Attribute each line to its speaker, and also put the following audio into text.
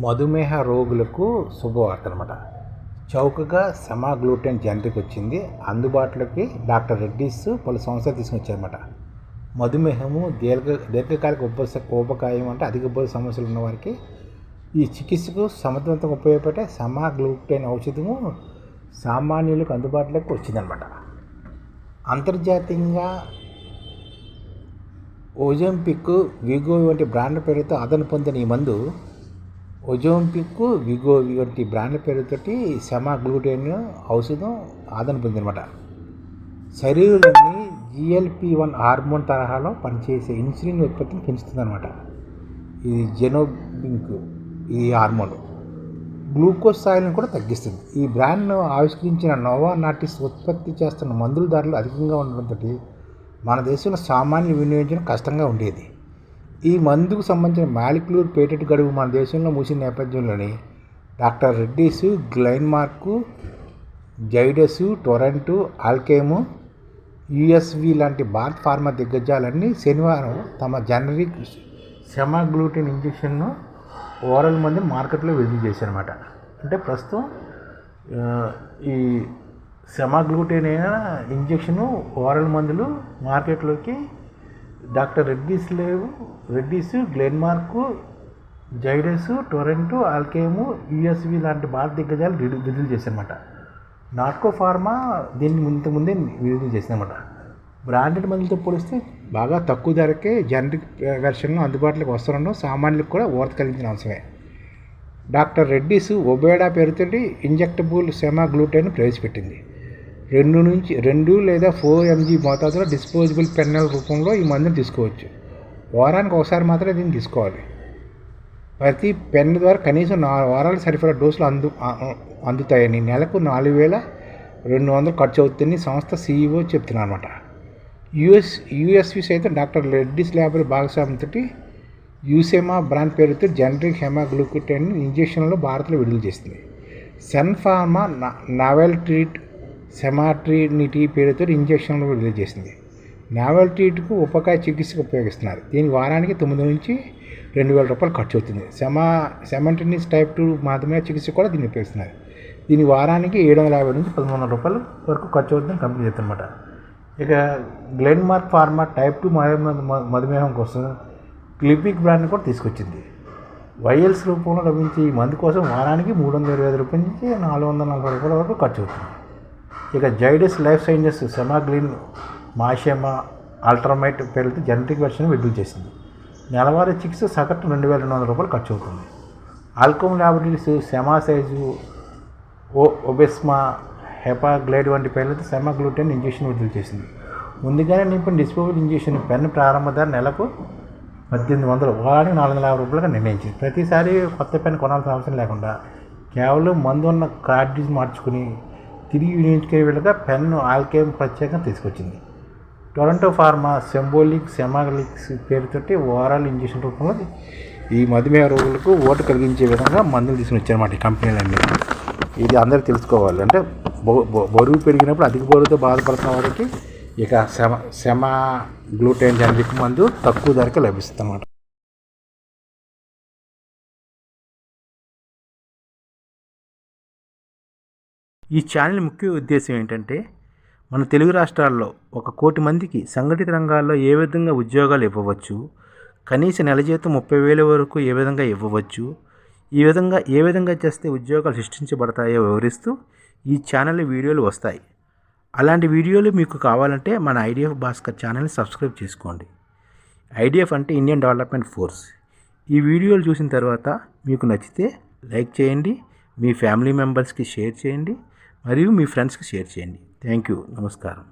Speaker 1: మధుమేహ రోగులకు శుభవార్త అనమాట. చౌకగా సెమాగ్లూటెన్ జనరిక్ వచ్చింది అందుబాటులోకి. డాక్టర్ రెడ్డీస్ పలు సంవత్సరాలు తీసుకొచ్చారన్నమాట. మధుమేహము దీర్ఘకాలిక ఊబకాయం అంటే అధిక బరువు సమస్యలు ఉన్నవారికి ఈ చికిత్సకు సమర్థవంతంగా ఉపయోగపడే సెమాగ్లూటెన్ ఔషధము సామాన్యులకు అందుబాటులోకి వచ్చిందనమాట. అంతర్జాతీయంగా ఓజంపిక్, విగోవి వంటి బ్రాండ్ల పేరుతో ఆదరణ పొందిన ఈ మందు ఓజంపిక్, విగోవి వంటి బ్రాండ్ల పేరుతోటి సెమాగ్లూటెన్ ఔషధం ఆదరణ పొందినమాట. శరీరంలోని GLP-1 హార్మోన్ తరహాలో పనిచేసే ఇన్సులిన్ ఉత్పత్తిని పెంచుతుందన్నమాట. ఇది జెనోబింక్ ఈ హార్మోన్ గ్లూకోజ్ స్థాయిలను కూడా తగ్గిస్తుంది. ఈ బ్రాండ్ను ఆవిష్కరించిన నోవా నార్డిస్క్ ఉత్పత్తి చేస్తున్న మందుల ధరలు అధికంగా ఉండడంతో మన దేశంలో సామాన్య వినియోగించడం కష్టంగా ఉండేది. ఈ మందుకు సంబంధించిన మాలిక్యులర్ పేటెంట్ గడువు మన దేశంలో మూసిన నేపథ్యంలోని డాక్టర్ రెడ్డీస్, గ్లెన్మార్క్, జైడస్, టొరంటో, ఆల్కెమ్, USV లాంటి భారత్ ఫార్మా దిగ్గజాలన్నీ శనివారం తమ జనరిక్ సెమాగ్లూటెన్ ఇంజెక్షన్ను ఓరల్ మందు మార్కెట్లో విడుదల చేశారన్నమాట. అంటే ప్రస్తుతం ఈ సెమాగ్లూటెన్ అయిన ఇంజెక్షను ఓరల్ మందులు మార్కెట్లోకి డాక్టర్ రెడ్డీస్, గ్లెన్మార్క్, జైడస్, టొరంటో, ఆల్కెమ్, USV లాంటి భారత దిగ్గజాలు విడుదల చేశారన్నమాట. నాట్కో ఫార్మా దీన్ని ఇంతకుముందే విడుదల చేసిందన్నమాట. బ్రాండెడ్ మందులతో పోలిస్తే బాగా తక్కువ ధరకే జనరిక్ వెర్షన్లు అందుబాటులోకి వస్తుండడం సామాన్యులకు కూడా ఊరట కలిగించిన అంశమే. డాక్టర్ రెడ్డీస్ ఒబేడా పేరుతోటి ఇంజెక్టబుల్ సెమాగ్లూటెన్ ప్రవేశపెట్టింది. 2 లేదా 4 mg మోతాదులో డిస్పోజబుల్ పెన్నెల రూపంలో ఈ మందును తీసుకోవచ్చు. వారానికి ఒకసారి మాత్రమే దీన్ని తీసుకోవాలి. ప్రతి పెన్ను ద్వారా కనీసం 4 వారాలు సరిపడా డోసులు అందుతాయని, నెలకు 4,200 ఖర్చు అవుతుందని సంస్థ CEO చెప్తున్నారు అన్నమాట. USV సైతం డాక్టర్ రెడ్డీస్ ల్యాబ్ భాగస్వామ్యంతో యూసెమా బ్రాండ్ పేరుతో జనరిక్ సెమాగ్లూటెన్ ఇంజెక్షన్లో భారత్లో విడుదల చేసింది. సన్ ఫార్మా నావెల్ ట్రీట్ సెమాట్రినిటీ పేరుతో ఇంజెక్షన్లు విడుదల చేసింది. నావెల్ ట్రీట్కు ఉపకాయ చికిత్సకు ఉపయోగిస్తున్నారు. దీని వారానికి 9 నుంచి 2,000 రూపాయలు ఖర్చు అవుతుంది. సెమాట్రినిస్ టైప్ 2 మాత్రమే చికిత్స కూడా దీన్ని ఉపయోగిస్తున్నారు. దీని వారానికి 750 నుంచి 1,100 రూపాయల వరకు ఖర్చు అవుతుందని కంపెనీ చెప్తున్నమాట. ఇక గ్లెన్మార్క్ ఫార్మా టైప్ 2 మధుమేహం కోసం క్లిపిక్ బ్రాండ్ని కూడా తీసుకొచ్చింది. వైఎల్స్ రూపంలో లభించే ఈ మందు కోసం వారానికి 325 రూపాయల నుంచి 440 రూపాయల వరకు ఖర్చు అవుతుంది. ఇక జైడస్ లైఫ్ సైన్సెస్ సెమాగ్లిన్ మాషెమా అల్ట్రామైట్ పేరుతో జనరిక్ వెర్షన్ విడుదల చేసింది. నెలవారీ చికిత్స సగటు 2,200 రూపాయలు ఖర్చు అవుతుంది. ఆల్కమ్ ల్యాబొరేటరీస్ సెమాసైజు, ఒబెస్మా, హెపాగ్లైడ్ వంటి పేర్లతో సెమాగ్లూటెన్ ఇంజెక్షన్ విడుదల చేసింది. ముందుగానే నింపిన డిస్పోజబుల్ ఇంజెక్షన్ పెన్ ప్రారంభ ధర నెలకు 1,800, వారానికి 450 రూపాయలుగా నిర్ణయించింది. ప్రతిసారి కొత్త పెన్ కొనాల్సిన అవసరం లేకుండా కేవలం మందు ఉన్న కార్ట్రిడ్జ్ మార్చుకుని తిరిగి వినియోగించుకునే విధంగా పెన్ను ఆల్కెమ్ ప్రత్యేకంగా తీసుకొచ్చింది. టొరంటో ఫార్మా సెంబోలిక్ సెమాగ్లిక్స్ పేరుతోటి ఓవరాల్ ఇంజెక్షన్ రూపంలో ఈ మధుమేహ రోగులకు ఓటు కలిగించే విధంగా మందులు తీసుకుని వచ్చారన్నమాట ఈ కంపెనీలన్నీ. ఇది అందరూ తెలుసుకోవాలి. అంటే బరువు పెరిగినప్పుడు అధిక బరువుతో బాధపడుతున్న వారికి ఇక సెమాగ్లూటెన్ జనరిక్ మందు తక్కువ ధరకే లభిస్తుంది అన్నమాట. ఈ ఛానల్ ముఖ్య ఉద్దేశం ఏంటంటే మన తెలుగు రాష్ట్రాల్లో 1 కోటి మందికి సంఘటిత రంగాల్లో ఏ విధంగా ఉద్యోగాలు ఇవ్వవచ్చు, కనీస నెల జీతం 30,000 వరకు ఏ విధంగా ఇవ్వవచ్చు, ఏ విధంగా చేస్తే ఉద్యోగాలు సృష్టించబడతాయో వివరిస్తూ ఈ ఛానల్ వీడియోలు వస్తాయి. అలాంటి వీడియోలు మీకు కావాలంటే మన IDF భాస్కర్ ఛానల్ని సబ్స్క్రైబ్ చేసుకోండి. IDF అంటే ఇండియన్ డెవలప్మెంట్ ఫోర్స్. ఈ వీడియోలు చూసిన తర్వాత మీకు నచ్చితే లైక్ చేయండి, మీ ఫ్యామిలీ మెంబర్స్కి షేర్ చేయండి, మరియు మీ ఫ్రెండ్స్కి షేర్ చేయండి. Thank you. నమస్కారం.